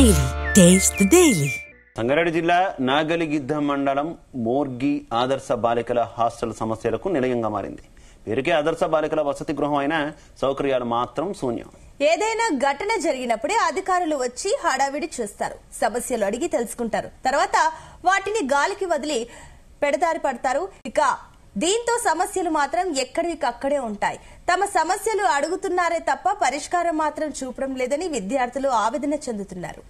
Daily. Taste the Daily. Sangareddy జిల్లా నాగలిగిద్ద మండలం మోర్గి ఆదర్శ బాలికల హాస్టల్ సమస్యలకు నిలయంగా మారింది. పేరుకే ఆదర్శ బాలికల వసతి గృహం అయినా సౌకర్యాలు మాత్రం శూన్యం. ఏదైనా ఘటన జరిగినప్పుడే అధికారులు వచ్చి హడావిడి చేస్తారు, సమస్యలు అడిగి తెలుసుకుంటారు, తర్వాత వాటిని గాలికి వదిలి పెడదారి పడతారు. ఇక దీంతో సమస్యలు మాత్రం ఎక్కడికక్కడే ఉంటాయి. తమ సమస్యలు అడుగుతున్నారే తప్ప పరిష్కారం మాత్రం చూపడం లేదని విద్యార్థులు ఆవేదన చెందుతున్నారు.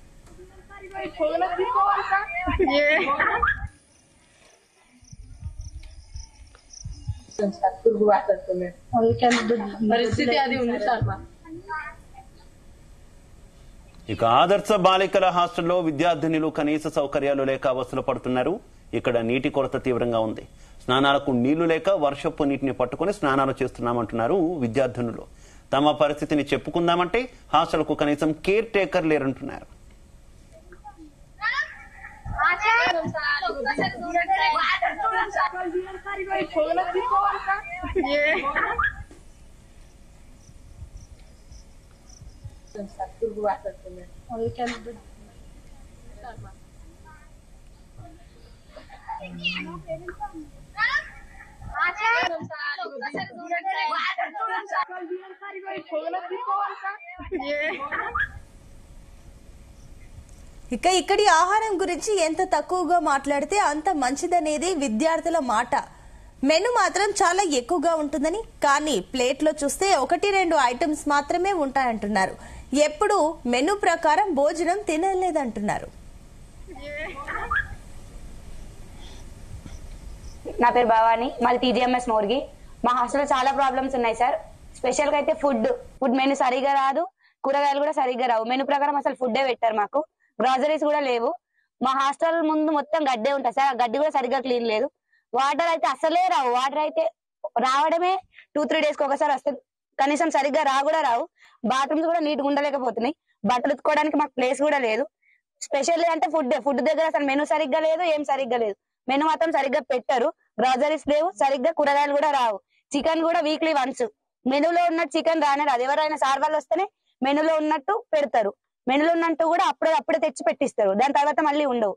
ఇక ఆదర్శ బాలికల హాస్టల్లో విద్యార్థినులు కనీస సౌకర్యాలు లేక అవస్థలు పడుతున్నారు. ఇక్కడ నీటి కొరత తీవ్రంగా ఉంది. స్నానాలకు నీళ్లు లేక వర్షపు నీటిని పట్టుకుని స్నానాలు చేస్తున్నామంటున్నారు విద్యార్థినులు. తమ పరిస్థితిని చెప్పుకుందామంటే హాస్టల్కు కనీసం కేర్ టేకర్ లేరంటున్నారు. ఇక ఇక్కడి ఆహారం గురించి ఎంత తక్కువగా మాట్లాడితే అంత మంచిదనేది విద్యార్థుల మాట. మెను మాత్రం చాలా ఎక్కువగా ఉంటుందని, కానీ ప్లేట్లో చూస్తే 1-2 ఐటమ్స్ మాత్రమే ఉంటాయంటున్నారు. ఎప్పుడు మెను ప్రకారం భోజనం తినలేదంటున్నారు. నా పేరు భవాని, మాది టీజీఎంఎస్ మోర్గి. మా హాస్టల్లో చాలా ప్రాబ్లమ్స్ ఉన్నాయి సార్. స్పెషల్ గా అయితే ఫుడ్ మెను సరిగా రాదు, కూరగాయలు కూడా సరిగ్గా రావు. మెను ప్రకారం అసలు ఫుడ్డే పెట్టారు. మాకు గ్రాసరీస్ కూడా లేవు. మా హాస్టల్ ముందు మొత్తం గడ్డే ఉంటుంది సార్. ఆ గడ్డి కూడా సరిగ్గా క్లీన్ లేదు. వాటర్ అయితే అసలే రావు. వాటర్ అయితే రావడమే 2-3 డేస్ కి ఒకసారి వస్తుంది. కనీసం సరిగ్గా రావు. బాత్రూమ్స్ కూడా నీట్గా ఉండలేకపోతున్నాయి. బట్టలు ఉతుకోవడానికి మాకు ప్లేస్ కూడా లేదు. స్పెషల్ అంటే ఫుడ్ దగ్గర అసలు మెను సరిగ్గా లేదు, ఏం సరిగ్గా లేదు. మెను మాత్రం సరిగ్గా పెట్టరు. గ్రాసరీస్ లేవు, సరిగ్గా కూరగాయలు కూడా రావు. చికెన్ కూడా వీక్లీ వన్స్. మెనూలో ఉన్నట్టు చికెన్ రానే రాదు. ఎవరైనా సార్ వాళ్ళు వస్తేనే మెనూలో ఉన్నట్టు పెడతారు. మెనూలో ఉన్నట్టు కూడా అప్పుడే తెచ్చి పెట్టిస్తారు. దాని తర్వాత మళ్ళీ ఉండవు.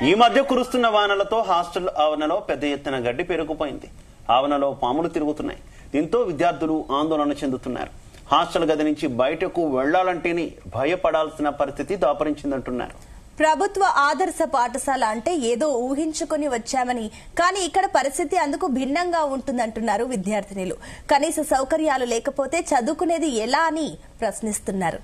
ఈ మధ్య కురుస్తున్న వానలతో హాస్టల్ ఆవరణలో పెద్ద ఎత్తున గడ్డి పెరిగిపోయింది. ఆవరణలో పాములు తిరుగుతున్నాయి. దీంతో విద్యార్థులు ఆందోళన చెందుతున్నారు. హాస్టల్ గది నుంచి బయటకు వెళ్లాలంటేనే భయపడాల్సిన పరిస్థితి దాపరించిందంటున్నారు. ప్రభుత్వ ఆదర్శ పాఠశాల అంటే ఏదో ఊహించుకుని వచ్చామని, కానీ ఇక్కడ పరిస్థితి అందుకు భిన్నంగా ఉంటుందంటున్నారు విద్యార్థినులు. కనీస సౌకర్యాలు లేకపోతే చదువుకునేది ఎలా అని ప్రశ్నిస్తున్నారు.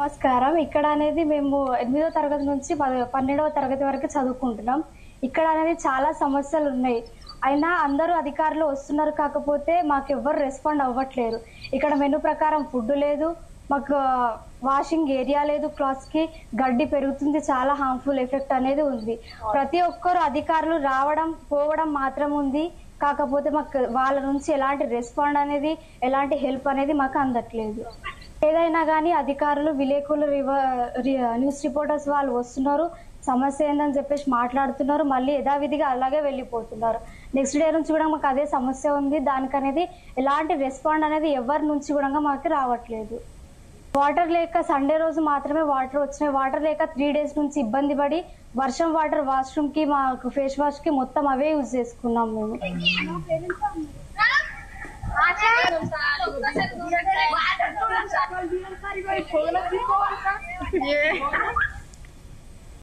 నమస్కారం. ఇక్కడ అనేది మేము 8వ తరగతి నుంచి 12వ తరగతి వరకు చదువుకుంటున్నాం. ఇక్కడ అనేది చాలా సమస్యలు ఉన్నాయి. అయినా అందరూ అధికారులు వస్తున్నారు, కాకపోతే మాకు ఎవ్వరు రెస్పాండ్ అవ్వట్లేరు. ఇక్కడ మెనూ ప్రకారం ఫుడ్ లేదు, మాకు వాషింగ్ ఏరియా లేదు, క్లాత్స్ కి గడ్డి పెరుగుతుంది, చాలా హార్మ్ఫుల్ ఎఫెక్ట్ అనేది ఉంది. ప్రతి ఒక్కరు అధికారులు రావడం పోవడం మాత్రం ఉంది, కాకపోతే మాకు వాళ్ళ నుంచి ఎలాంటి రెస్పాండ్ అనేది, ఎలాంటి హెల్ప్ అనేది మాకు అందట్లేదు. ఏదైనా కానీ అధికారులు, విలేకరులు, న్యూస్ రిపోర్టర్స్ వాళ్ళు వస్తున్నారు, సమస్య ఏందని చెప్పేసి మాట్లాడుతున్నారు, మళ్ళీ యథావిధిగా అలాగే వెళ్ళిపోతున్నారు. నెక్స్ట్ డే నుంచి కూడా మాకు అదే సమస్య ఉంది. దానికనేది ఎలాంటి రెస్పాండ్ అనేది ఎవరి నుంచి కూడా మాకు రావట్లేదు. వాటర్ లేక సండే రోజు మాత్రమే వాటర్ వచ్చినాయి. వాటర్ లేక 3 డేస్ నుంచి ఇబ్బంది పడి వర్షం వాటర్ వాష్రూమ్ కి, మాకు ఫేస్ వాష్ కి మొత్తం అవే యూజ్ చేసుకున్నాం మేము.